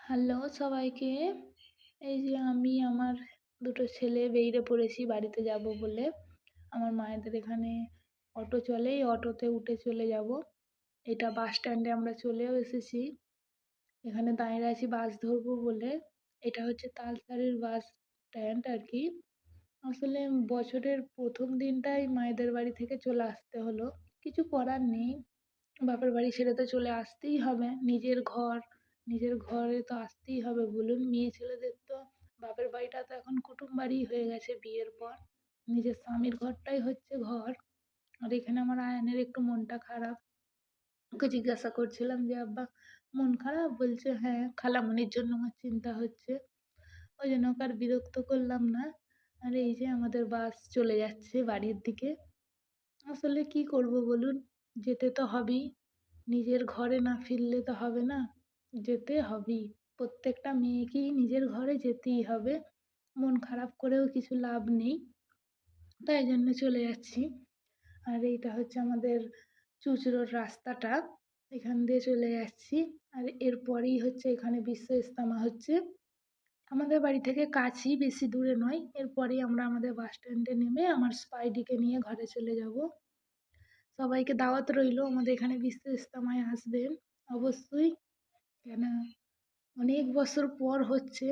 Hello সবাইকে। এই যে আমি আমার দুটো ছেলে বেরিয়ে পড়েছি বাড়িতে যাব বলে। আমার মায়েদের এখানে অটো চলে, এই অটোতে উঠে চলে যাব। এটা বাস স্ট্যান্ডে আমরা চলেও এসেছি। এখানে দাঁড়িয়ে আছি বাস ধরবো বলে। এটা হচ্ছে তালসারির বাস স্ট্যান্ড আরকি। আসলে বছরের ১ম দিনটাই মায়েদের বাড়ি থেকে চলে আসতে হলো। কিছু করার নেই। বাপের বাড়ি ছেড়ে তো চলে আসতেই হবে। নিজের ঘরে তো আসতেই হবে বলুন। মেয়ে ছেলেদের তো বাপের বাড়িটা তো এখন কুটুম বাড়ি হয়ে গেছে বিয়ের পর। নিজের স্বামীর ঘরটাই হচ্ছে ঘর। আর এখানে আমার আয়ানের একটু মনটা খারাপ। ওকে জিজ্ঞাসা করছিলাম যে, "আব্বা মন খারাপ?" বলছে, "হ্যাঁ, খালামণির জন্য আমার চিন্তা হচ্ছে।" ওই জন্য ওকে আর বিরক্ত করলাম না। আর এই যে আমাদের বাস চলে যাচ্ছে বাড়ির দিকে। আসলে কি করব বলুন? যেতে তো হবেই। নিজের ঘরে না ফিরলে তো হবে না। যেতে হবেই। প্রত্যেকটা মেয়েকেই নিজের ঘরে যেতেই হবে। মন খারাপ করেও কিছু লাভ নেই। তাই জন্য চলে যাচ্ছি। আর এইটা হচ্ছে আমাদের চুঁচুড়ার রাস্তাটা। এখান দিয়ে চলে যাচ্ছি। আর এরপরেই হচ্ছে এখানে বিশ্ব ইজতেমা হচ্ছে। আমাদের বাড়ি থেকে কাছেই, বেশি দূরে নয়। এরপরেই আমরা আমাদের বাস স্ট্যান্ডে নেমে আমার স্পাইডিকে নিয়ে ঘরে চলে যাব। সবাইকে দাওয়াত রইলো আমাদের এখানে বিশ্ব ইজতেমায় আসবেন অবশ্যই। কেন অনেক বছর পর হচ্ছে।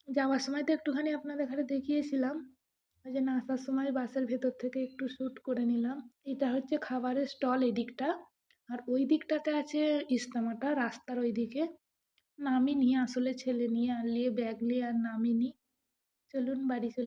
যাওয়ার সময় তো একটুখানি আপনাদের ঘরে দেখিয়েছিলাম। ওই জন্য আসার সময় বাসের ভেতর থেকে একটু শ্যুট করে নিলাম। এটা হচ্ছে খাবারের স্টল এদিকটা। আর ওই দিকটাতে আছে ইজতেমাটা রাস্তার ওইদিকে। নামিনি আসলে ছেলে নিয়ে আর ব্যাগ নিয়ে আর নামিনি। চলুন বাড়ি চলে